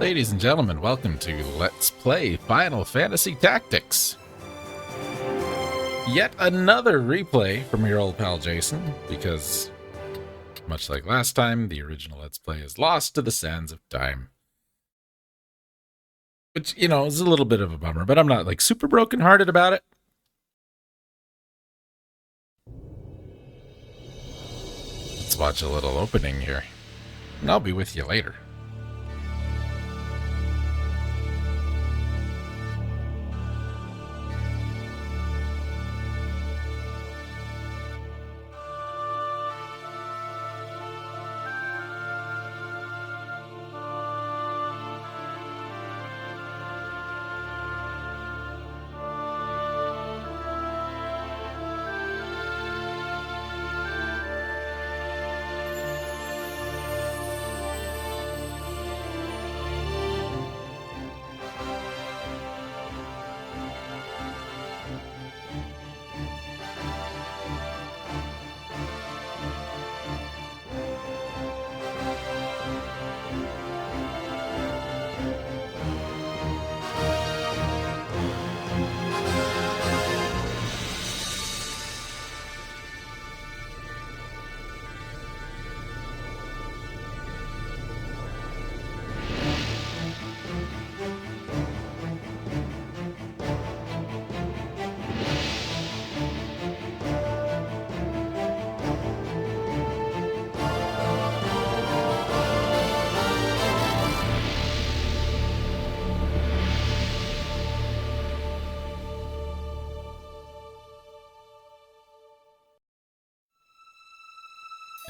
Ladies and gentlemen, welcome to Let's Play Final Fantasy Tactics. Yet another replay from your old pal Jason, because, much like last time, the original Let's Play is lost to the sands of time. Which, you know, is a little bit of a bummer, but I'm not, like, super brokenhearted about it. Let's watch a little opening here, and I'll be with you later.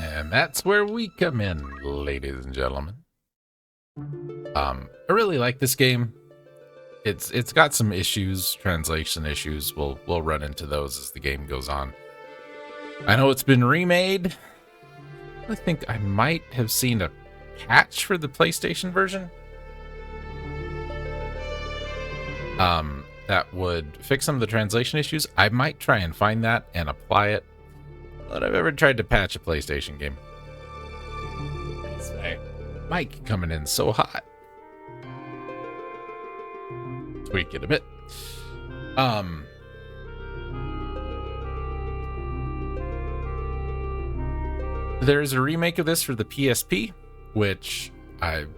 And that's where we come in, ladies and gentlemen. I really like this game. It's got some issues, translation issues. We'll run into those as the game goes on. I know it's been remade. I think I might have seen a patch for the PlayStation version. That would fix some of the translation issues. I might try and find that and apply it. But I've ever tried to patch a PlayStation game. It's my mic coming in so hot. Tweak it a bit. There's a remake of this for the PSP, which I've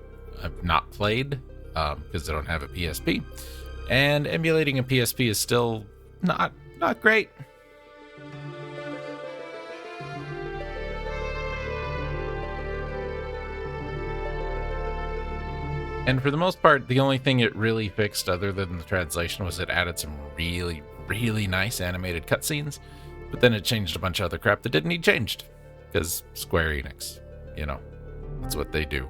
not played because I don't have a PSP. And emulating a PSP is still not great. And for the most part, the only thing it really fixed other than the translation was it added some really, really nice animated cutscenes, but then it changed a bunch of other crap that didn't need changed, because Square Enix, you know, that's what they do.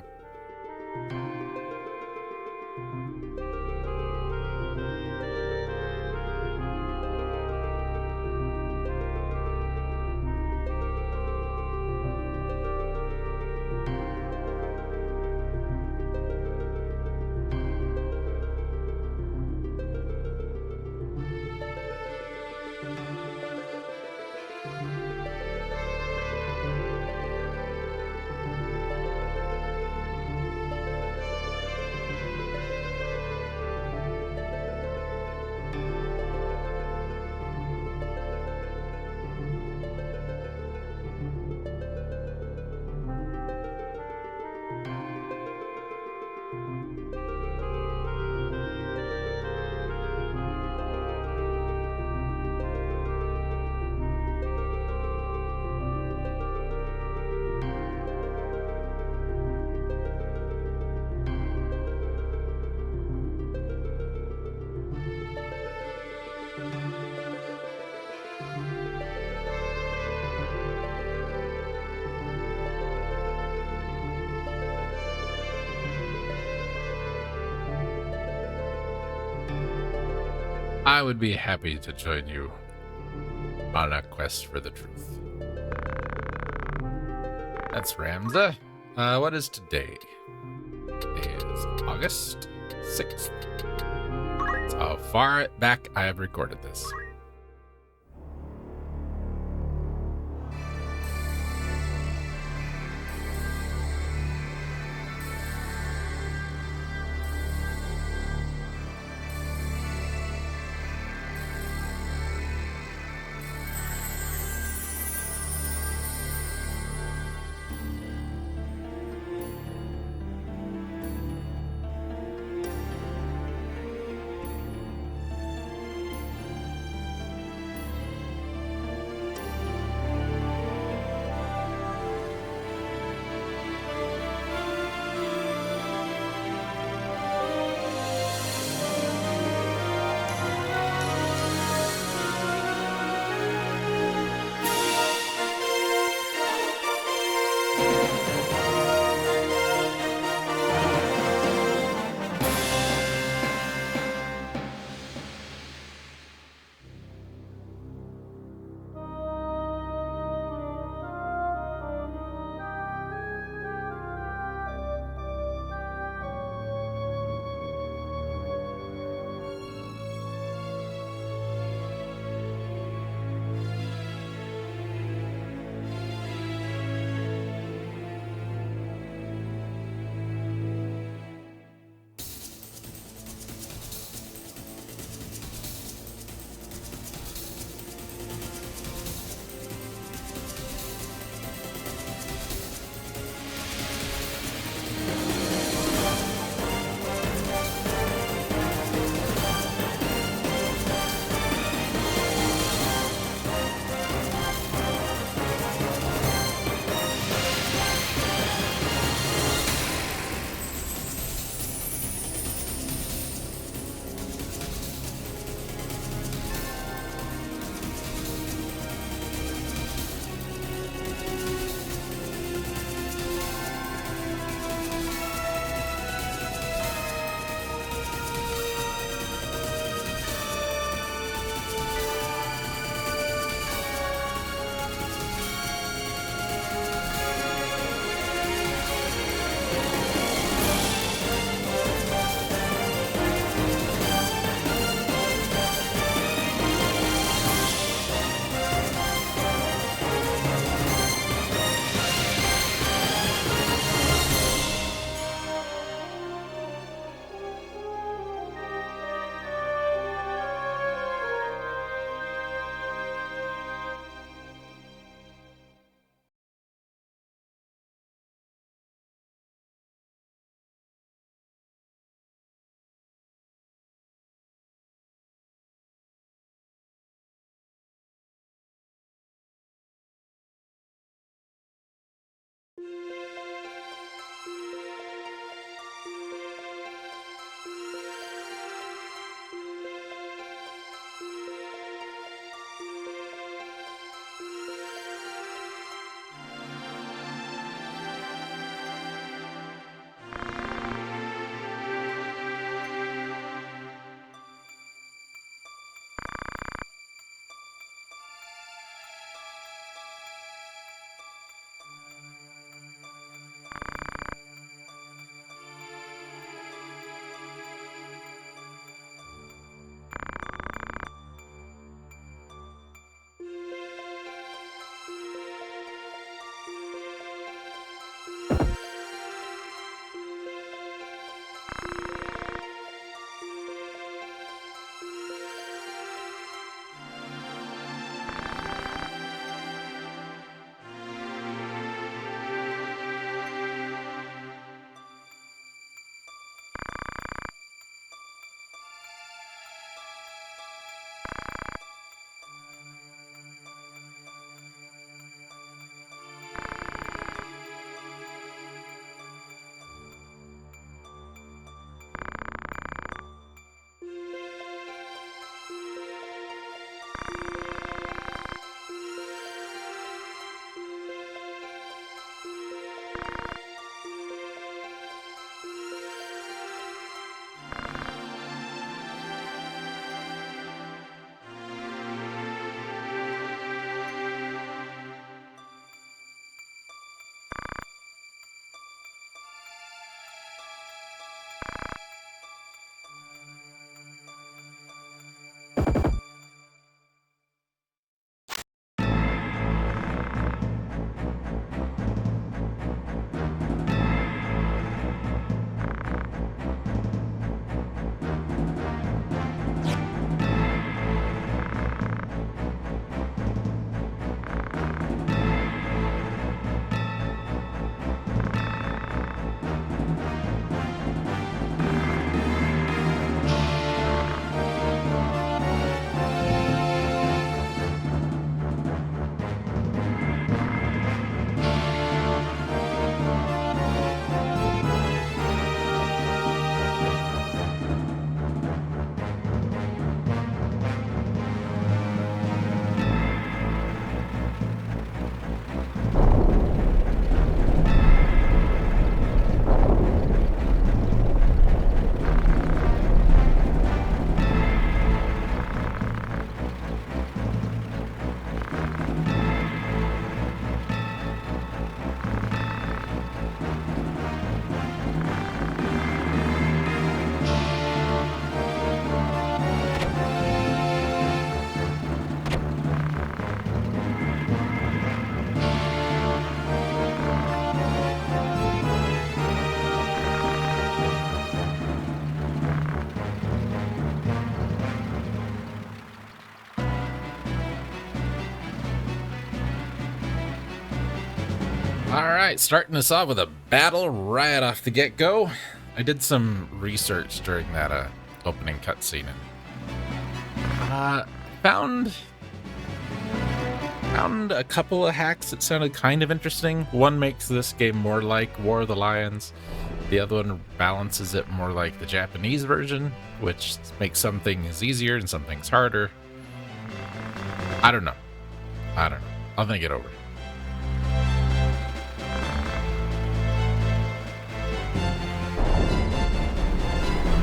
I would be happy to join you on a quest for the truth. That's Ramza. What is today? Today is August 6th. That's how far back I have recorded this. Alright, starting us off with a battle right off the get-go. I did some research during that opening cutscene and found a couple of hacks that sounded kind of interesting. One makes this game more like War of the Lions. The other one balances it more like the Japanese version, which makes some things easier and some things harder. I don't know. I'll think it over.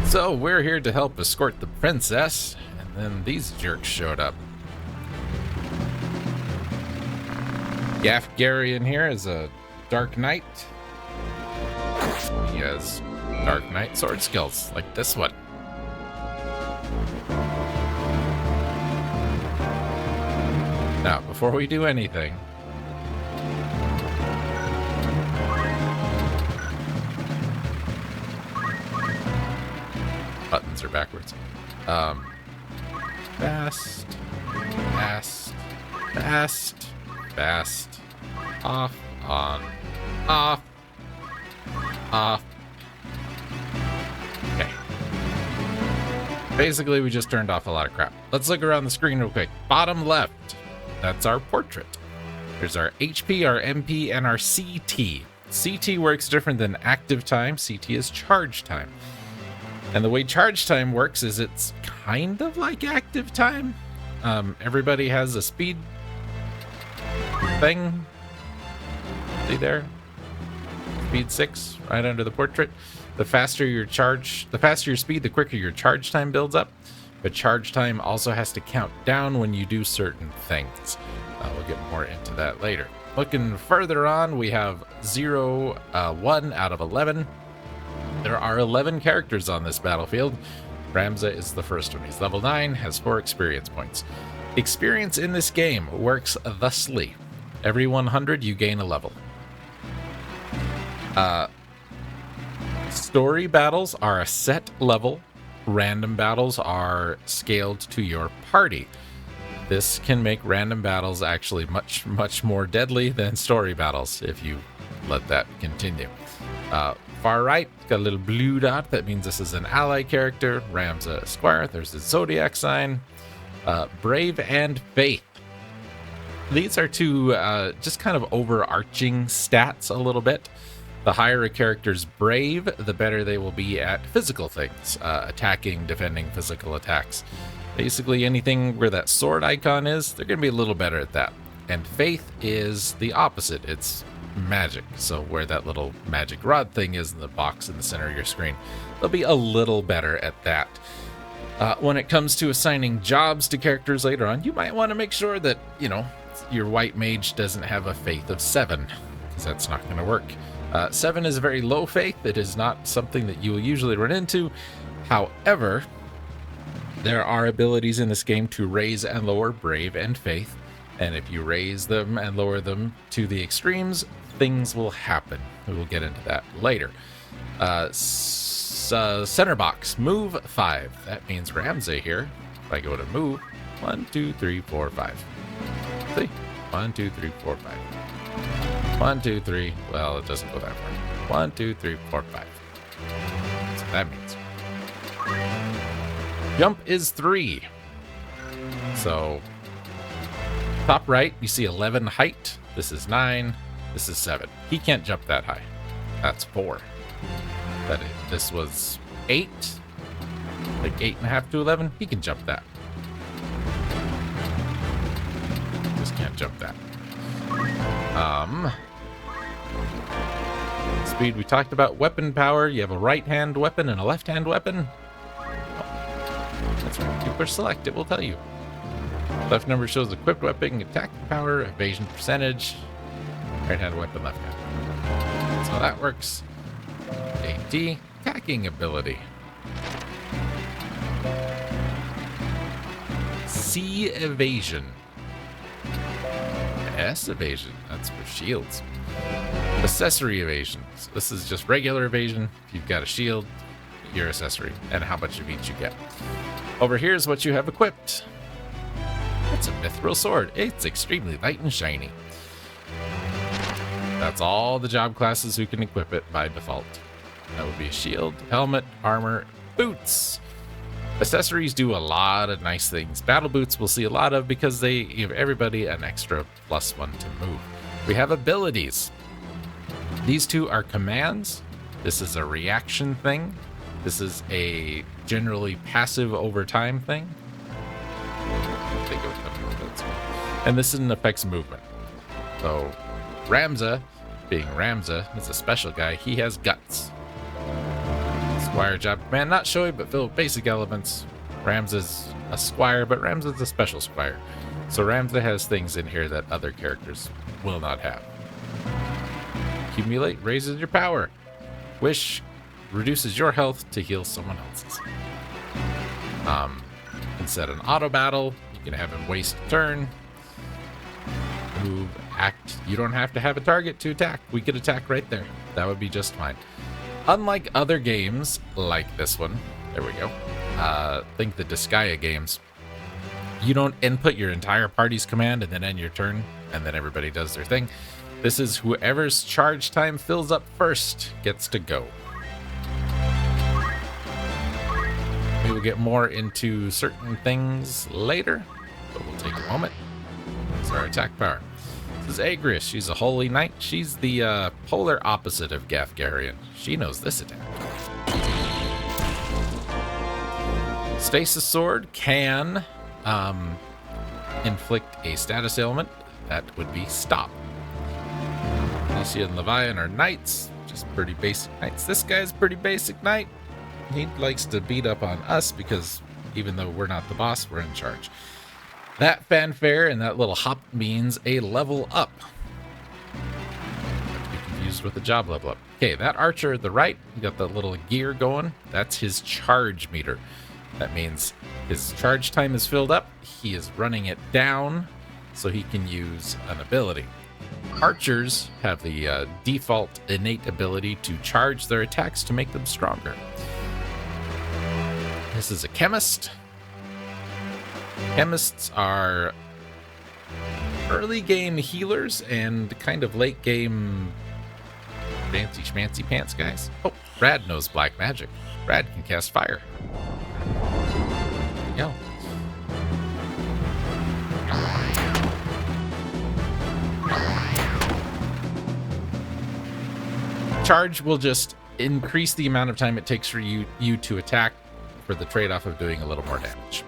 So we're here to help escort the princess, and then these jerks showed up. Gaff Gary in here is a Dark Knight. He has Dark Knight sword skills, like this one. Now, before we do anything, buttons are backwards. Fast, fast, fast, fast, off, on, off, off. Okay. Basically, we just turned off a lot of crap. Let's look around the screen real quick. Bottom left, that's our portrait. There's our HP, our MP, and our CT. CT works different than active time. CT is charge time. And the way charge time works is it's kind of like active time. Everybody has a speed thing. See there? Speed 6 right under the portrait. The faster your speed, the quicker your charge time builds up. But charge time also has to count down when you do certain things. We'll get more into that later. Looking further on, we have 0, 1 out of 11. There are 11 characters on this battlefield. Ramza is the first one. He's level 9, has 4 experience points. Experience in this game works thusly. Every 100, you gain a level. Story battles are a set level. Random battles are scaled to your party. This can make random battles actually much, much more deadly than story battles if you let that continue. Far right, got a little blue dot. That means this is an ally character. Ramza square. There's the Zodiac sign. Brave and Faith. These are two just kind of overarching stats a little bit. The higher a character's brave, the better they will be at physical things. Attacking, defending physical attacks. Basically anything where that sword icon is, they're going to be a little better at that. And Faith is the opposite. It's magic. So where that little magic rod thing is in the box in the center of your screen, they'll be a little better at that. When it comes to assigning jobs to characters later on, you might want to make sure that, your white mage doesn't have a faith of 7, because that's not going to work. 7 is a very low faith. It is not something that you will usually run into. However, there are abilities in this game to raise and lower brave and faith. And if you raise them and lower them to the extremes, things will happen. We will get into that later. Center box, move 5. That means Ramza here. If I go to move, 1, 2, 3, 4, 5. See? 1, 2, 3, 4, 5. 1, 2, 3. Well, it doesn't go that far. 1, 2, 3, 4, 5. That's what that means. Jump is 3. So, top right, you see 11 height. This is 9. This is 7. He can't jump that high. That's 4. This was 8. Like 8.5 to 11. He can jump that. Just can't jump that. Speed, we talked about weapon power. You have a right-hand weapon and a left-hand weapon. That's right. You push select, it will tell you. Left number shows equipped weapon, attack power, evasion percentage. Right-hand weapon, left-hand. That's how that works. AT, attacking ability. C evasion. S evasion. That's for shields. Accessory evasion. So this is just regular evasion. If you've got a shield, your accessory, and how much of each you get. Over here is what you have equipped. It's a mithril sword. It's extremely light and shiny. That's all the job classes who can equip it by default. That would be a shield, helmet, armor, boots. Accessories do a lot of nice things. Battle boots we'll see a lot of because they give everybody an extra +1 to move. We have abilities. These two are commands. This is a reaction thing. This is a generally passive over time thing. And this affects movement. So Ramza, being Ramza, is a special guy. He has guts. Squire job command, not showy, but filled with basic elements. Ramza's a squire, but Ramza's a special squire. So Ramza has things in here that other characters will not have. Accumulate raises your power. Wish reduces your health to heal someone else's. You can set an auto battle. You can have him waste a turn. Move, act. You don't have to have a target to attack. We could attack right there. That would be just fine. Unlike other games like this one, there we go. Think the Disgaea games. You don't input your entire party's command and then end your turn, and then everybody does their thing. This is whoever's charge time fills up first gets to go. We will get more into certain things later, but we'll take a moment. This is our attack power. This is Agris. She's a holy knight. She's the polar opposite of Gafgarian. She knows this attack. Stasis Sword can inflict a status ailment. That would be stop. Alicia and Levian are knights, just pretty basic knights. This guy's pretty basic knight. He likes to beat up on us because even though we're not the boss, we're in charge. That fanfare and that little hop means a level up. Not to be confused with the job level up. Okay, that archer at the right, you got the little gear going. That's his charge meter. That means his charge time is filled up. He is running it down so he can use an ability. Archers have the default innate ability to charge their attacks to make them stronger. This is a chemist. Chemists are early game healers and kind of late game fancy schmancy pants guys. Oh, Brad knows black magic. Brad can cast fire. There you go. Charge will just increase the amount of time it takes for you to attack for the trade-off of doing a little more damage.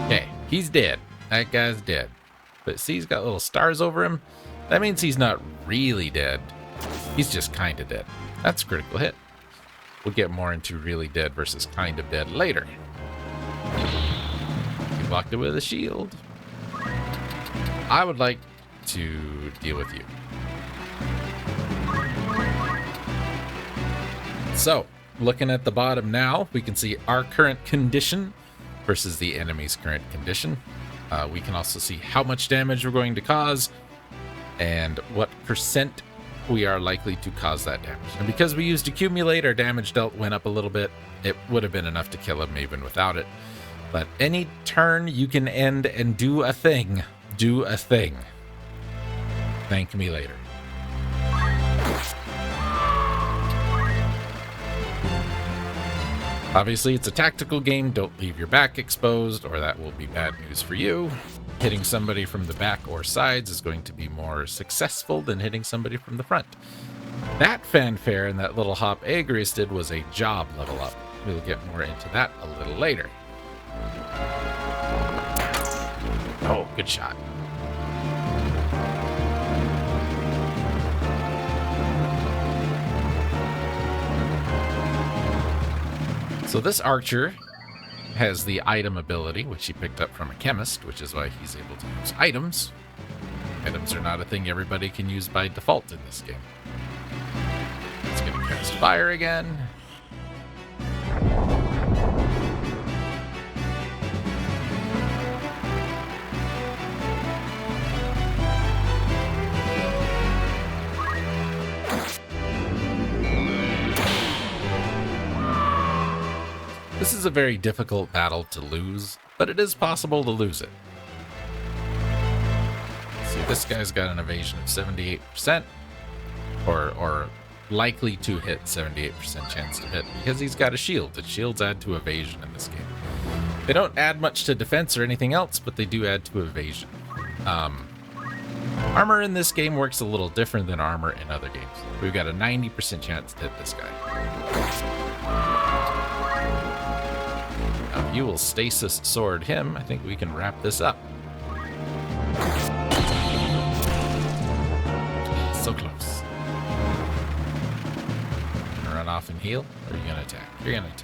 Okay, he's dead. That guy's dead. But see, he's got little stars over him. That means he's not really dead. He's just kind of dead. That's a critical hit. We'll get more into really dead versus kind of dead later. He blocked it with a shield. I would like to deal with you. So, looking at the bottom now, we can see our current condition versus the enemy's current condition. We can also see how much damage we're going to cause and what percent we are likely to cause that damage. And because we used accumulate, our damage dealt went up a little bit. It would have been enough to kill him even without it. But any turn you can end and do a thing. Do a thing. Thank me later. Obviously, it's a tactical game. Don't leave your back exposed, or that will be bad news for you. Hitting somebody from the back or sides is going to be more successful than hitting somebody from the front. That fanfare and that little hop Agris did was a job level up. We'll get more into that a little later. Oh, good shot. So this archer has the item ability, which he picked up from a chemist, which is why he's able to use items. Items are not a thing everybody can use by default in this game. It's going to cast fire again. This is a very difficult battle to lose, but it is possible to lose it. This guy's got an evasion of 78%, or likely to hit 78% chance to hit because he's got a shield. The shields add to evasion in this game. They don't add much to defense or anything else, but they do add to evasion. Armor in this game works a little different than armor in other games. We've got a 90% chance to hit this guy. Now, if you will stasis sword him, I think we can wrap this up. So close. You gonna run off and heal, or are you gonna attack? You're gonna attack.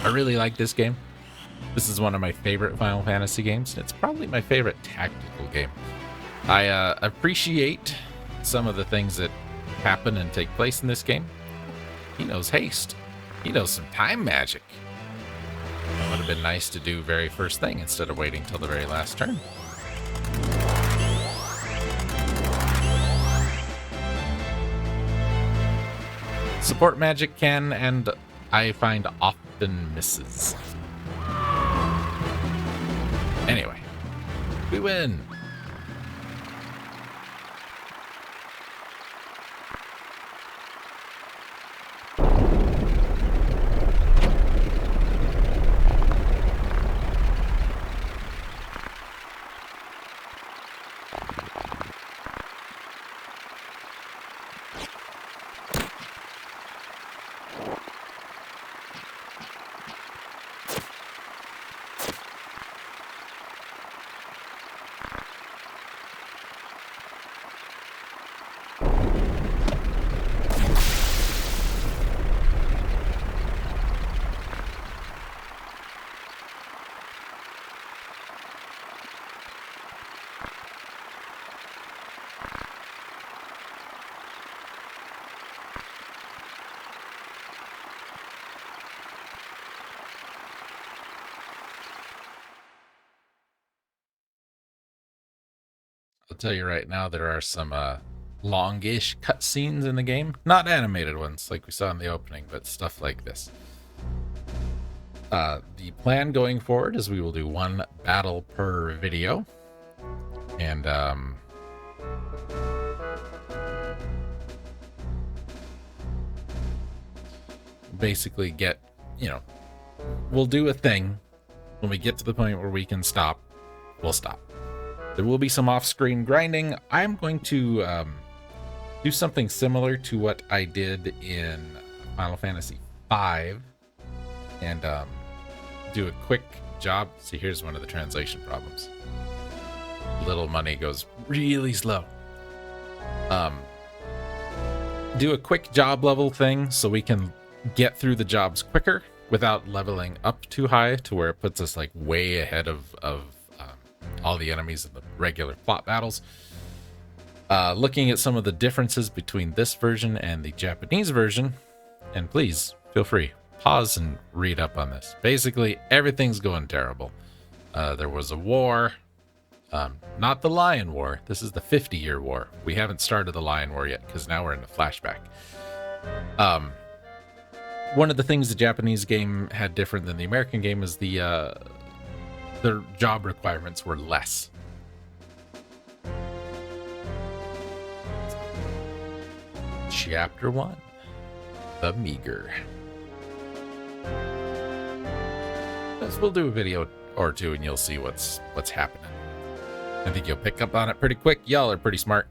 I really like this game. This is one of my favorite Final Fantasy games. It's probably my favorite tactical game. I appreciate some of the things that happen and take place in this game. He knows haste. He knows some time magic. It would have been nice to do very first thing instead of waiting till the very last turn. Support magic can, and I find often misses. Anyway, we win. I'll tell you right now, there are some longish cutscenes in the game. Not animated ones like we saw in the opening, but stuff like this. The plan going forward is we will do one battle per video. And basically get, we'll do a thing. When we get to the point where we can stop, we'll stop. There will be some off-screen grinding. I'm going to do something similar to what I did in Final Fantasy V and do a quick job. See, here's one of the translation problems. Little money goes really slow. Do a quick job level thing so we can get through the jobs quicker without leveling up too high to where it puts us like way ahead of all the enemies in the regular plot battles. Looking at some of the differences between this version and the Japanese version, and please feel free, pause and read up on this. Basically, everything's going terrible. There was a war, not the Lion War. This is the 50-year war. We haven't started the Lion War yet because now we're in the flashback. One of the things the Japanese game had different than the American game is their job requirements were less. Chapter 1, The Meager. We'll do a video or two and you'll see what's happening. I think you'll pick up on it pretty quick. Y'all are pretty smart.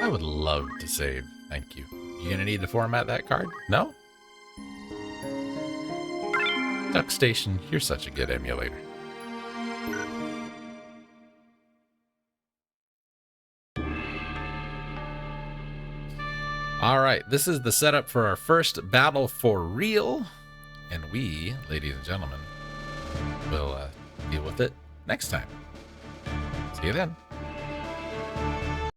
would love to save. Thank you. You gonna need to format that card? No? Duck Station, you're such a good emulator. All right, this is the setup for our first battle for real. And we, ladies and gentlemen, will deal with it next time. See you then.